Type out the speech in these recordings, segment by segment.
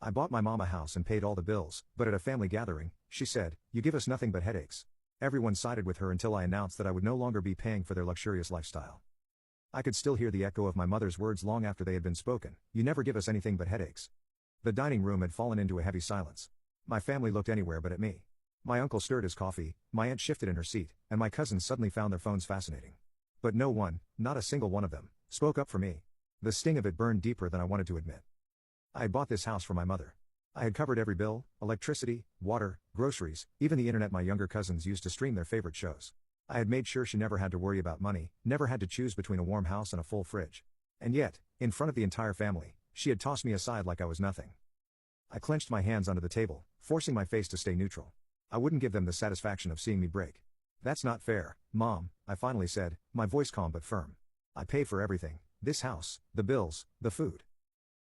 I bought my mom a house and paid all the bills, but at a family gathering, she said, "You give us nothing but headaches." Everyone sided with her until I announced that I would no longer be paying for their luxurious lifestyle. I could still hear the echo of my mother's words long after they had been spoken. "You never give us anything but headaches." The dining room had fallen into a heavy silence. My family looked anywhere but at me. My uncle stirred his coffee, my aunt shifted in her seat, and my cousins suddenly found their phones fascinating. But no one, not a single one of them, spoke up for me. The sting of it burned deeper than I wanted to admit. I had bought this house for my mother. I had covered every bill: electricity, water, groceries, even the internet my younger cousins used to stream their favorite shows. I had made sure she never had to worry about money, never had to choose between a warm house and a full fridge. And yet, in front of the entire family, she had tossed me aside like I was nothing. I clenched my hands under the table, forcing my face to stay neutral. I wouldn't give them the satisfaction of seeing me break. "That's not fair, Mom," I finally said, my voice calm but firm. "I pay for everything, this house, the bills, the food.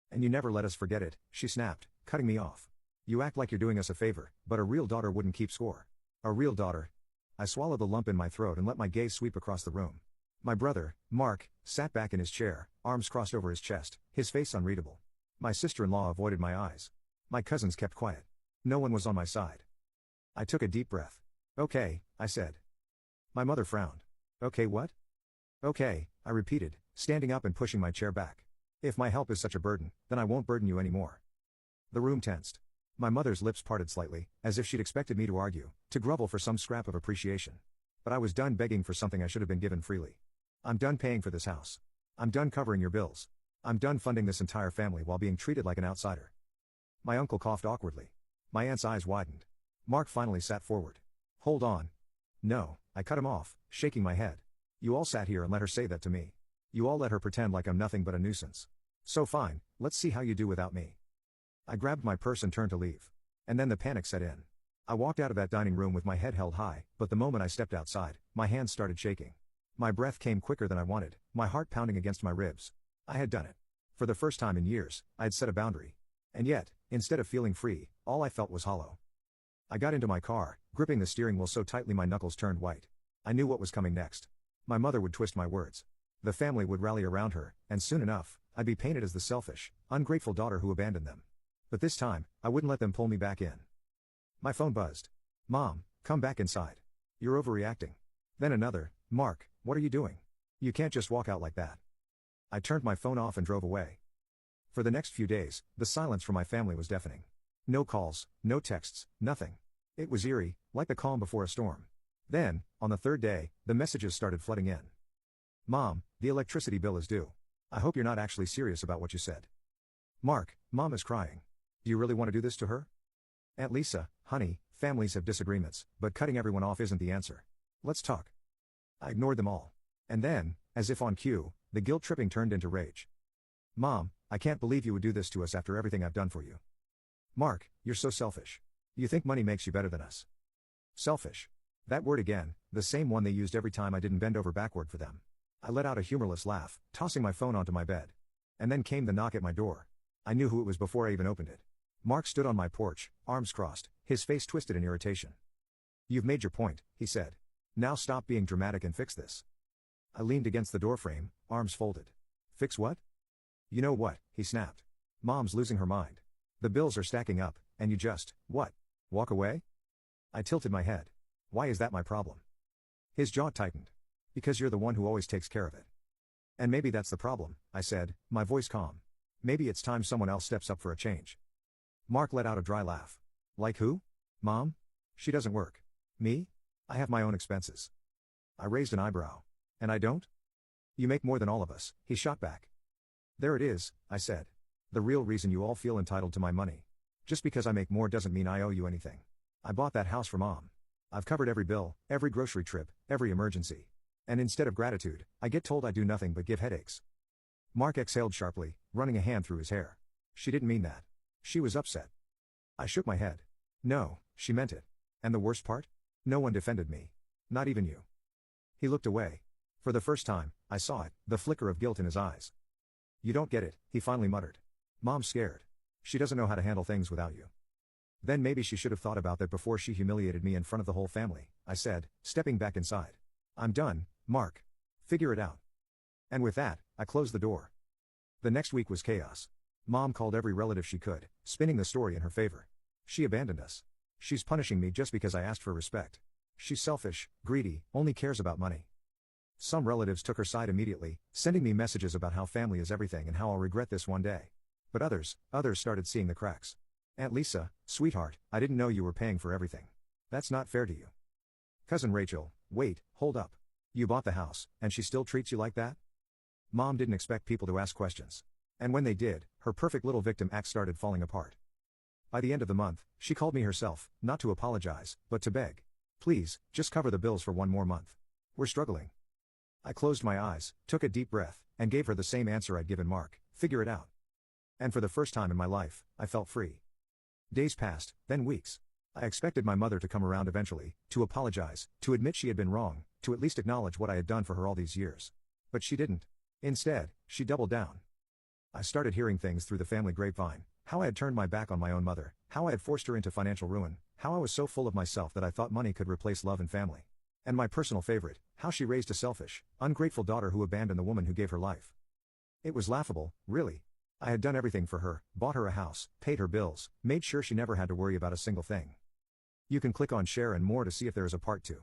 And you never let us forget it," she snapped, cutting me off. "You act like you're doing us a favor, but a real daughter wouldn't keep score." A real daughter? I swallowed the lump in my throat and let my gaze sweep across the room. My brother, Mark, sat back in his chair, arms crossed over his chest, his face unreadable. My sister-in-law avoided my eyes. My cousins kept quiet. No one was on my side. I took a deep breath. "Okay," I said. My mother frowned. "Okay what?" "Okay," I repeated, standing up and pushing my chair back. "If my help is such a burden, then I won't burden you anymore." The room tensed. My mother's lips parted slightly, as if she'd expected me to argue, to grovel for some scrap of appreciation. But I was done begging for something I should have been given freely. "I'm done paying for this house. I'm done covering your bills. I'm done funding this entire family while being treated like an outsider." My uncle coughed awkwardly. My aunt's eyes widened. Mark finally sat forward. "Hold on." "No," I cut him off, shaking my head. "You all sat here and let her say that to me. You all let her pretend like I'm nothing but a nuisance. So fine, let's see how you do without me." I grabbed my purse and turned to leave. And then the panic set in. I walked out of that dining room with my head held high, but the moment I stepped outside, my hands started shaking. My breath came quicker than I wanted, my heart pounding against my ribs. I had done it. For the first time in years, I had set a boundary. And yet, instead of feeling free, all I felt was hollow. I got into my car, gripping the steering wheel so tightly my knuckles turned white. I knew what was coming next. My mother would twist my words. The family would rally around her, and soon enough, I'd be painted as the selfish, ungrateful daughter who abandoned them. But this time, I wouldn't let them pull me back in. My phone buzzed. "Mom, come back inside. You're overreacting." Then another, "Mark, what are you doing? You can't just walk out like that." I turned my phone off and drove away. For the next few days, the silence from my family was deafening. No calls, no texts, nothing. It was eerie, like the calm before a storm. Then, on the third day, the messages started flooding in. "Mom, the electricity bill is due. I hope you're not actually serious about what you said." "Mark, Mom is crying. Do you really want to do this to her?" "Aunt Lisa, honey, families have disagreements, but cutting everyone off isn't the answer. Let's talk." I ignored them all. And then, as if on cue, the guilt tripping turned into rage. "Mom, I can't believe you would do this to us after everything I've done for you." "Mark, you're so selfish. You think money makes you better than us." Selfish. That word again, the same one they used every time I didn't bend over backward for them. I let out a humorless laugh, tossing my phone onto my bed. And then came the knock at my door. I knew who it was before I even opened it. Mark stood on my porch, arms crossed, his face twisted in irritation. "You've made your point," he said. "Now stop being dramatic and fix this." I leaned against the doorframe, arms folded. "Fix what?" "You know what," he snapped. "Mom's losing her mind. The bills are stacking up, and you just, what? Walk away?" I tilted my head. "Why is that my problem?" His jaw tightened. "Because you're the one who always takes care of it." "And maybe that's the problem," I said, my voice calm. "Maybe it's time someone else steps up for a change." Mark let out a dry laugh. "Like who? Mom? She doesn't work." "Me? I have my own expenses." I raised an eyebrow. "And I don't?" "You make more than all of us," he shot back. "There it is," I said. "The real reason you all feel entitled to my money. Just because I make more doesn't mean I owe you anything. I bought that house for Mom. I've covered every bill, every grocery trip, every emergency. And instead of gratitude, I get told I do nothing but give headaches." Mark exhaled sharply, running a hand through his hair. "She didn't mean that. She was upset." I shook my head. "No, she meant it. And the worst part? No one defended me. Not even you." He looked away. For the first time, I saw it, the flicker of guilt in his eyes. "You don't get it," he finally muttered. "Mom's scared. She doesn't know how to handle things without you." "Then maybe she should have thought about that before she humiliated me in front of the whole family," I said, stepping back inside. "I'm done, Mark. Figure it out." And with that, I closed the door. The next week was chaos. Mom called every relative she could, spinning the story in her favor. She abandoned us. She's punishing me just because I asked for respect. She's selfish, greedy, only cares about money. Some relatives took her side immediately, sending me messages about how family is everything and how I'll regret this one day. But others started seeing the cracks. Aunt Lisa, sweetheart, I didn't know you were paying for everything. That's not fair to you. Cousin Rachel, wait, hold up. You bought the house, and she still treats you like that? Mom didn't expect people to ask questions. And when they did, her perfect little victim act started falling apart. By the end of the month, she called me herself, not to apologize, but to beg. Please, just cover the bills for one more month. We're struggling. I closed my eyes, took a deep breath, and gave her the same answer I'd given Mark: figure it out. And for the first time in my life, I felt free. Days passed, then weeks. I expected my mother to come around eventually, to apologize, to admit she had been wrong, to at least acknowledge what I had done for her all these years. But she didn't. Instead, she doubled down. I started hearing things through the family grapevine: how I had turned my back on my own mother, how I had forced her into financial ruin, how I was so full of myself that I thought money could replace love and family. And my personal favorite, how she raised a selfish, ungrateful daughter who abandoned the woman who gave her life. It was laughable, really. I had done everything for her, bought her a house, paid her bills, made sure she never had to worry about a single thing. You can click on share and more to see if there is a part 2.